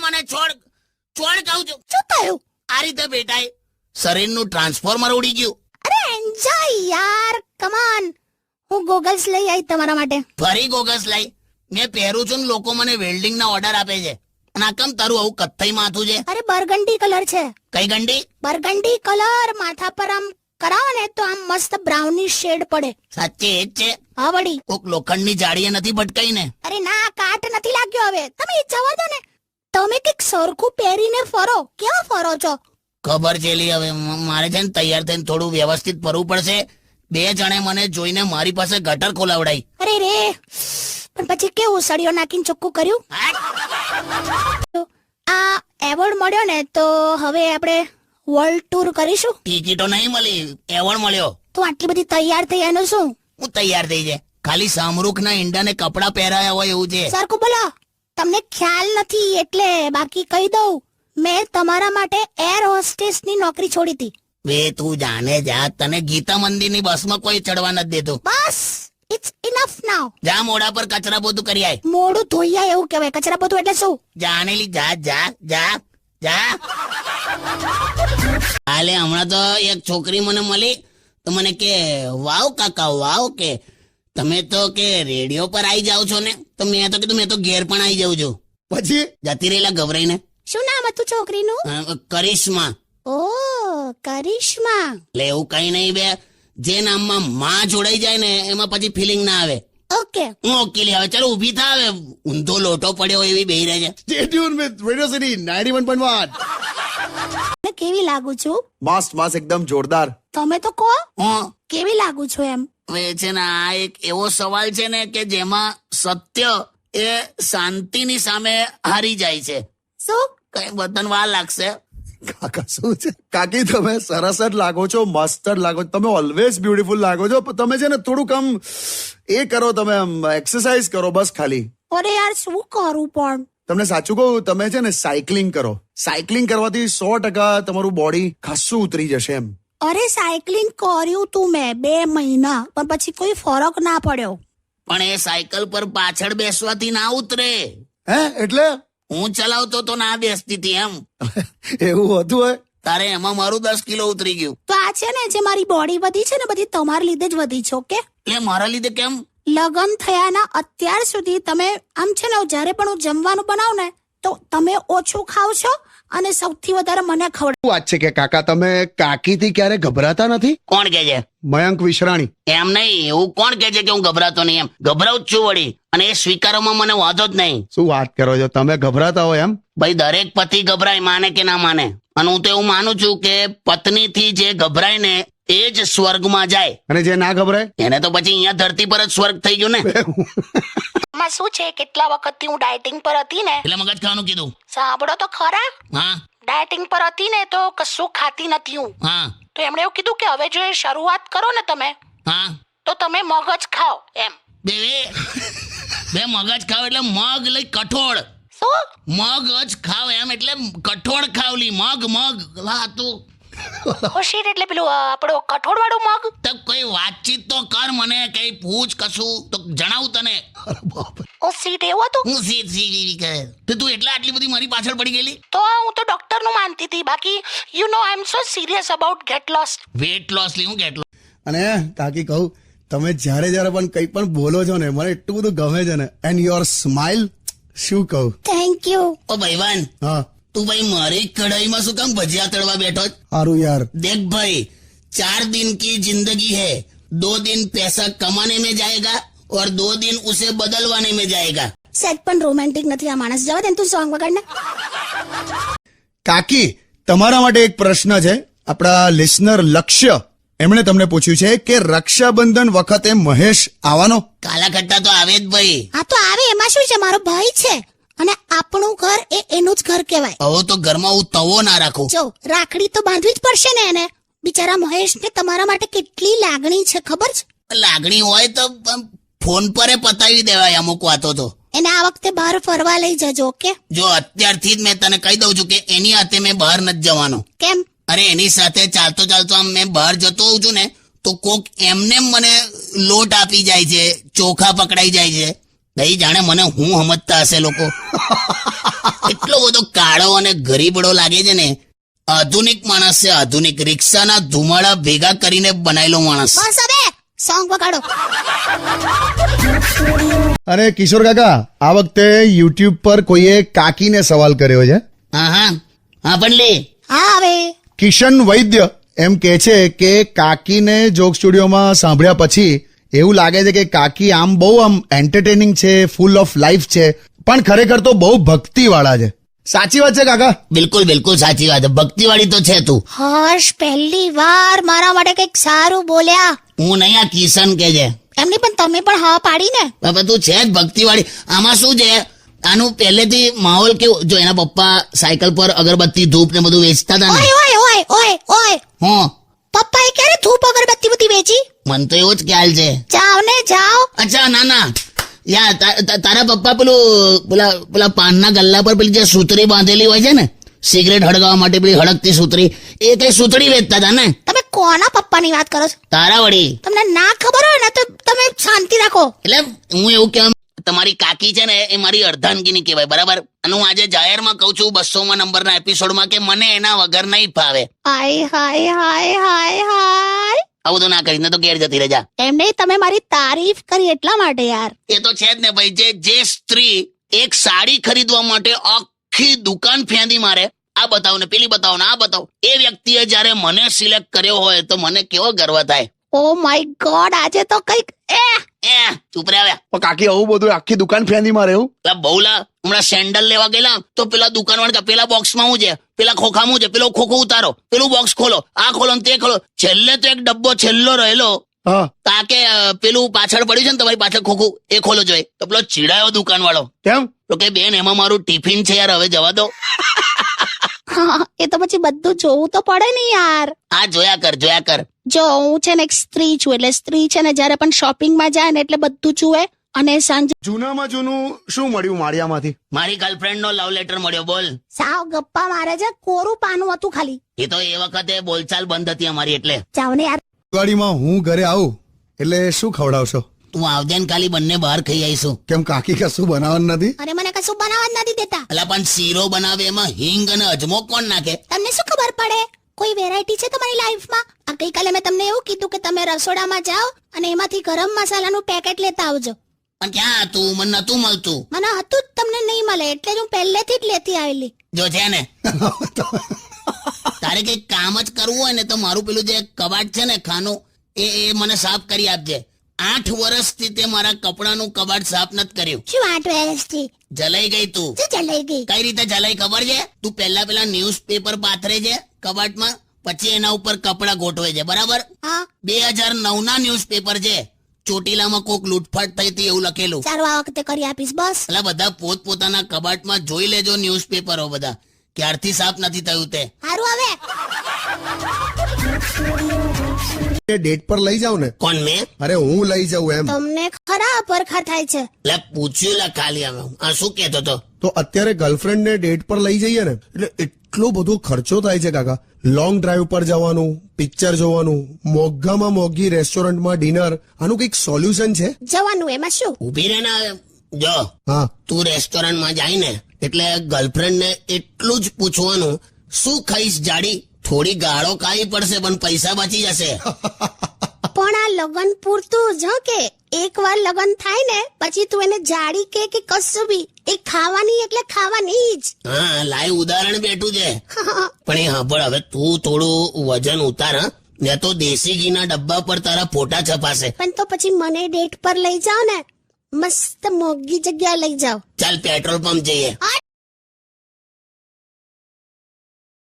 મને છોડ છોડ કહું છું. શું થયું? આ રીતે બેટાએ શરીરનું ટ્રાન્સફોર્મર ઉડી ગયું. અરે એન્જોય યાર, કમ ઓન. હું ગોગલ્સ લઈ આવી તમારા માટે. ફરી ગોગસ લઈ? મેં પહેરું છું ને લોકો મને વેલ્ડિંગના ઓર્ડર આપે છે. અને આ કેમ તારું આવું કથ્થઈ માથું છે? અરે બરગંડી કલર છે. કઈ ગંડી? બરગંડી કલર માથા પર આમ કરાવો ને તો આમ મસ્ત બ્રાઉની શેડ પડે. સાચે એ જ છે? હા વળી. કોક લોખંડની જાળીએ નથી ભટકાઈ ને? અરે ના, કાટ નથી લાગ્યો. હવે તમે જવા દો ને. તમે કંઈક સરખું પહેરીને ફરો. કેવા ફરો છો? ખબર છે લી, હવે મારે છે ને તૈયાર થઈને થોડું વ્યવસ્થિત ફરવું પડશે. 2 જણે મને જોઈને મારી પાસે ગટર ખોલાવડાઈ. અરે રે, પણ પછી કેવું સળિયો નાખીને ચોખ્ખું કર્યું? આ એવોર્ડ મળ્યો ને તો હવે આપણે વર્લ્ડ ટૂર કરીશું. ટિકિટો નહીં મળી, એવોર્ડ મળ્યો. તો આટલી બધી તૈયાર થઈ એનું શું? હું તૈયાર થઈ જાય, ખાલી સામરૂખના ઈંડાને કપડા પહેરાયા હોય એવું છે. સરખું બોલો. તમને ખ્યાલ નથી એટલે બાકી કહી દઉં. મેં તમારા માટે એર હોસ્ટેસની નોકરી છોડી હતી. વે તું જાને જા, તને ગીતા મંદિરની બસમાં કોઈ ચડવા નથી દેતું. બસ, ઇટ્સ ઇનફ નાઉ. જા મોઢા પર કચરા પોતું કરી આય. મોઢું ધોઈયા એવું કહેવાય. કચરા પોતું એટલે શું? જાનેલી જા જા જા જા. હાલે હમણાં તો એક છોકરી મને મળી તો મને કે વાવ કાકા વાવ, કે તમે તો કે રેડિયો પર આવી જાવ છો ને. તો મેં તો કીધું મેં તો ઘેર પણ આવી જાઉં છું. પછી જતી રહેલા ગભરાઈને. શું નામ હતું છોકરીનું? કરિશ્મા. ઓ કરિશ્મા. એટલે એવું કઈ નહીં બે, જે નામમાં માં જોડાઈ જાય ને એમાં પછી ફિલિંગ ના આવે. ઓકે. હું ઓકેલી. હવે ચાલો ઊભી થા, હવે ઊંધો લોટો પડ્યો એવી બેહી રહે છે. Stay tune with radio city 91.1. મેં કેવી લાગુ છું? મસ્ત મસ્ત, એકદમ જોરદાર. તમે તો કહો હું કેવી લાગુ છું એમ. હવે છે ને આ એક એવો સવાલ છે ને કે જેમાં સત્ય એ શાંતિની સામે હારી જાય છે. શું? કઈ બધાને વાર લાગશે. કાકા શું છે? કાકી તમે સરસ જ લાગો છો, મસ્ત જ લાગો છો. તમે ઓલવેઝ બ્યુટીફુલ લાગો છો. પણ તમે છે ને થોડુંક આમ એ કરો, તમે આમ એક્સરસાઇઝ કરો બસ ખાલી. અરે યાર શું કરું પણ? તમને સાચું કહું, તમે છે ને સાયકલિંગ કરો. સાયકલિંગ કરવાથી 100% તમારું બોડી ખાસું ઉતરી જશે એમ. અરે સાયકલિંગ કર્યું તું મેં 2 મહિના, પણ પછી કોઈ ફરક ના પડ્યો. પણ એ સાયકલ પર પાછળ બેસવાથી ના ઉતરે. હે એટલે હું ચલાવતો તો ના બેસતી હતી એમ. એવું હતું હોય? તારે એમાં મારું 10 કિલો ઉતરી ગયું. તો આ છે ને જે મારી બોડી વધી છે ને બધી તમારા લીધે જ વધી છે. ઓકે? એટલે મારા લીધે કેમ? લગ્ન થયાના અત્યાર સુધી તમે આમ છે ને જ્યારે પણ હું જમવાનું બનાવું ને તો તમે ઓછું ખાવ છો અને સૌથી વધારે મને ખવડાવો. શું વાત છે કે કાકા તમે કાકીથી ક્યારે ગભરાતા નથી? કોણ કે છે? મયંક વિશ્રાણી. એમ નહીં, એવું કોણ કે છે કે હું ગભરાતો નહીં? એમ ગભરાવું જ છું વળી, અને એ સ્વીકારવામાં મને વાંધો જ નહીં. શું વાત કરો છો? તમે ગભરાતા હોય એમ? ભાઈ દરેક પતિ ગભરાય, માને કે ના માને. અને હું તો એવું માનું છું કે પત્નીથી જે ગભરાય ને એ જ સ્વર્ગમાં જાય, અને જે ના ગભરાય એને તો પછી અહીંયા ધરતી પર જ સ્વર્ગ થઈ ગયું ને. એમાં શું છે, કેટલા વખતથી હું ડાયટિંગ પર હતી ને. એટલે મગજ ખાવાનું કીધું. સાંભળો તો ખરા. હા ડાયટિંગ પર હતી ને તો કશું ખાતી નથી હું. હા તો એમણે એવું કીધું કે હવે જો એ શરૂઆત કરો ને તમે હા. તો તમે મગજ ખાઓ એમ. બે મગજ ખાવ એટલે મગ લઈ કઠોળ. શું? મગજ ખાવ એમ એટલે કઠોળ ખાવલી. મગ લા તું શીટ એટલે પેલું આપણો કઠોળ વાળું મગ. તો કોઈ વાતચીત તો કર, મને કઈ પૂછ કશું તો જણાવું તને. ઓ શીટ એવું હતું? હું સી કહે તો તું એટલે આટલી બધી મારી પાછળ પડી ગયેલી. તો હું તો ડોક્ટર નું માનતી હતી. બાકી you know I am so serious about get lost. Weight loss લી હું ગેટ લોસ. અને કાકી કહું, તમે જ્યારે જ્યારે પણ કંઈ પણ બોલો છો ને મને એટલું બધું ગમે છે ને. એન્ડ યોર સ્માઇલ, શું કહું. Thank you. ઓ ભાઈવાન, હા તું ભાઈ મારી કઢાઈમાં શું કામ ભજીયા તળવા બેઠો? સારું યાર. देख भाई, 4 दिन की जिंदगी है, 2 दिन पैसा कमाने में जाएगा और 2 दिन उसे बदलवाने में जाएगा. સેટ પણ રોમેન્ટિક નથી આ માણસ. જવા દે તું સોંગ વગાડને. કાકી તમારા માટે એક પ્રશ્ન છે. આપણા લિસનર લક્ષ્ય એમણે તમને પૂછ્યું છે કે રક્ષાબંધન વખતે મહેશ આવવાનો? કાલા ખટ્ટા તો આવે જ ભાઈ. હા તો આવે, એમાં શું છે? મારો ભાઈ છે અને આપણું ઘર એ એનું જ ઘર કહેવાય. હવે તો ઘરમાં હું તવો ના રાખું. જો રાખડી તો બાંધવી જ પડશે ને એને. બિચારા મહેશને તમારા માટે કેટલી લાગણી છે ખબર છે? લાગણી હોય તો ફોન પર પતાવી દેવાય અમુક વાતો તો. એને આ વખતે બહાર ફરવા લઈ જજો. ઓકે? જો અત્યારથી જ મેં તને કહી દઉં છું કે એની હાથે મેં બહાર નથી જવાનો. કેમ? અરે એની સાથે ચાલતો આમ મેં બહાર જતો હોઉં છું ને તો કોક એમને મને લોટ આપી જાય છે, ચોખા પકડાઈ જાય છે. નહીં જાણે મને હું સમજતા હશે લોકો. એટલો બધો કાળો અને ગરીબડો લાગે છે ને. આધુનિક માણસ છે, આધુનિક. રિક્ષાના ધુમાડા ભેગા કરીને બનાવેલો માણસ. બસ હવે સોંગ વગાડો. અને કિશોર કાકા, આ વખતે યુટ્યુબ પર કોઈએ કાકીને સવાલ કર્યો છે. હા હા હા પણ લે. હા હવે કિશન વૈદ્ય એમ કે છે કે કાકીને જોક સ્ટુડિયોમાં સાંભળ્યા પછી એવું લાગે છે કે કાકી આમ બહુ આમ એન્ટરટેનિંગ છે, ફૂલ ઓફ લાઈફ છે, પણ ખરેખર તો બહુ ભક્તિવાળા છે. સાચી વાત છે કાકા? બિલકુલ બિલકુલ સાચી વાત. ભક્તિવાળી તો છે તું. હર્ષ પહેલી વાર મારા માટે કંઈક સારું બોલ્યા. હું નહીં, આ કિશન કે છે. એમની પણ તમે પણ હા પાડી ને. બાબા તું છે જ ભક્તિવાળી. આમાં શું છે, આનું પહેલેથી માહોલ કેવું, જો એના પપ્પા સાયકલ પર અગરબત્તી ધૂપ ને બધું વેચતા હતા ને. ઓય ઓય ઓય ઓય ઓય હું પપ્પાએ ક્યારે ધૂપ અગરબત્તી બધી વેચી? મને તો એવો જ ખ્યાલ છે. જાઓ ને જાઓ. અચ્છા ના ના યા તારા પપ્પા પેલા પાનના ગલ્લા પર પેલી જે સૂતરી બાંધેલી હોય છે ને, સિગરેટ હળગાવવા માટે પેલી હળગતી સૂતરી, એ કઈ સૂતરી વેચતા હતા ને. તમે કોના પપ્પાની વાત કરો છો? તારા વળી. તમને ના ખબર હોય ને તો તમે શાંતિ રાખો. એટલે હું એવું કહેવા, તમારી કાકી છે ને એ મારી અર્ધાંગીની કહેવાય, બરાબર? અને હું આજે જાહેરમાં કહું છું 200મા નંબરના એપિસોડમાં કે મને એના વગર નહીં ફાવે. હાય હાય હાય હાય હાય. આવું તો ના કરી, ને તો ઘેર જતી રહેજા. એમને તમે મારી તારીફ કરી એટલા માટે યાર. એ તો છે જ ને ભાઈ. જે સ્ત્રી એક સાડી ખરીદવા માટે આખી દુકાન ફેંદી મારે, આ બતાવો ને પેલી બતાવો ને આ બતાવો, એ વ્યક્તિએ જયારે મને સિલેક્ટ કર્યો હોય તો મને કેવો ગર્વ થાય. ઓ માય ગોડ, આજે તો કઈક ચૂપ રે આવ્યા. પણ કાકી આવું બધું આખી દુકાન ફેંદી મારે એવું? પેલા બહુલા હમણાં સેન્ડલ લેવા ગયેલા તો પેલા દુકાનવાળા પેલા બોક્સમાં હું છે, પેલા ખોખામાં છે, પેલો ખોખો ઉતારો, પેલું બોક્સ ખોલો, આ ખોલો ને તે ખોલો. છેલ્લે તો એક ડબ્બો છેલ્લો રહેલો, હા, તાકે પેલું પાછળ પડ્યું છે ને તમારી પાછળ ખોખું, એ ખોલો જોઈએ. તો પેલો ચીડાયો દુકાનવાળો. કેમ? તો કે બેન એમાં મારું ટિફિન છે યાર, હવે જવા દો. એ તો પછી બધું જોવું તો પડે ને યાર. આ જોયા કર જોયા કર. જો હું છે ને એક સ્ત્રી છું, એટલે સ્ત્રી છે ને જયારે પણ શોપિંગમાં જાય ને એટલે બધું જુએ. અને સાંજે જૂનામાં જૂનું શું મળ્યું માળિયામાંથી? મારી ગર્લફ્રેન્ડ નો લવ લેટર મળ્યો. બોલ. સાવ ગપ્પા મારે છે, કોરું પાનું હતું ખાલી. એ તો એ વખતે બોલચાલ બંધ હતી અમારી એટલે. જાઓ ને યાર. દિવાળીમાં હું ઘરે આવું એટલે શું ખવડાવશો? તું આવજે ને ખાલી બંને બહાર ખાઈ આવીશું. કેમ કાકી કશું બનાવવાનું નથી? અરે મને કશું બનાવવા જ નથી દેતા. અલા પણ શીરો બનાવે એમાં હિંગ અને અજમો કોણ નાખે? તમને શું ખબર પડે? કોઈ વેરાયટી છે તમારી લાઈફમાં? આ ગઈકાલે મેં તમને એવું કીધું કે તમે રસોડામાં જાઓ અને એમાંથી ગરમ મસાલાનું પેકેટ લેતા આવજો. પણ ક્યાં હતું? મને નતું મળતું. મને હતું જ, તમને નહીં મળે એટલે જ હું પહેલેથી જ લેતી આવેલી. જો છે ને તારે કઈ કામ જ કરવું હોય ને તો મારું પેલું જે કબાટ છે ને ખાનું, એ મને સાફ કરી આપજે. 8 વર્ષથી તે મારા કપડાનું કબાટ સાફ નથી કર્યું. શું 8 વર્ષથી? જલાઈ ગઈ તું. શું ચલાઈ ગઈ? કઈ રીતે જલાઈ ખબર છે? તું પેલા ન્યૂઝપેપર પાથરે છે કબાટમાં, પછી એના ઉપર કપડા ગોઠવે છે, બરાબર? હા. 2009 ના ન્યૂઝપેપર છે. ચોટીલામાં કોક લૂંટફાટ થઈ હતી એવું લખેલું. સારું, આ વખતે કરી આપીશ બસ. એટલે બધા પોતપોતાના કબાટમાં જોઈ લેજો ન્યૂઝપેપરો બધા, ક્યારથી સાફ નથી થયું તે. સારું હવે. ડેટ પર લઈ જાવ ને. કોણ મેં? અરે હું લઈ જાઉં એમ. તમને ખરા પરખા થાય છે. એટલે પૂછ્યું લે ખાલી અમે. આ શું કહેતો તો? તો અત્યારે ગર્લફ્રેન્ડ ને ડેટ પર લઈ જઈએ ને એટલે એટલો બધો ખર્ચો થાય છે કાકા. લોંગ ડ્રાઈવ પર જવાનું, પિક્ચર જોવાનું, મોંઘામાં મોંઘી રેસ્ટોરન્ટમાં ડિનર. આનું કઈક સોલ્યુશન છે? જવાનું એમાં શું? ઉભી રહે ને. જો હા, તું રેસ્ટોરન્ટમાં જાય ને એટલે ગર્લફ્રેન્ડ ને એટલું જ પૂછવાનું, શું ખાઈશ જાડી? થોડી ગાળો ખાવી પડશે પણ પૈસા બચી જશે. પણ આ લગન પૂરતું જ હં કે એકવાર લગન થાય ને પછી તું એને જાડી કે કશું બી, એ ખાવાની એટલે ખાવાની જ. હા, લાઈવ ઉદાહરણ બેઠું છે. પણ એ સાંભળ, હવે તું થોડું વજન ઉતાર, હા? ને તો દેશી ઘીના ડબ્બા પર તારા ફોટા છપાશે. પણ તો પછી મને ડેટ પર લઈ જાઓ ને, મસ્ત મોંઘી જગ્યા લઈ જાઓ. ચાલ પેટ્રોલ પંપ જઈએ.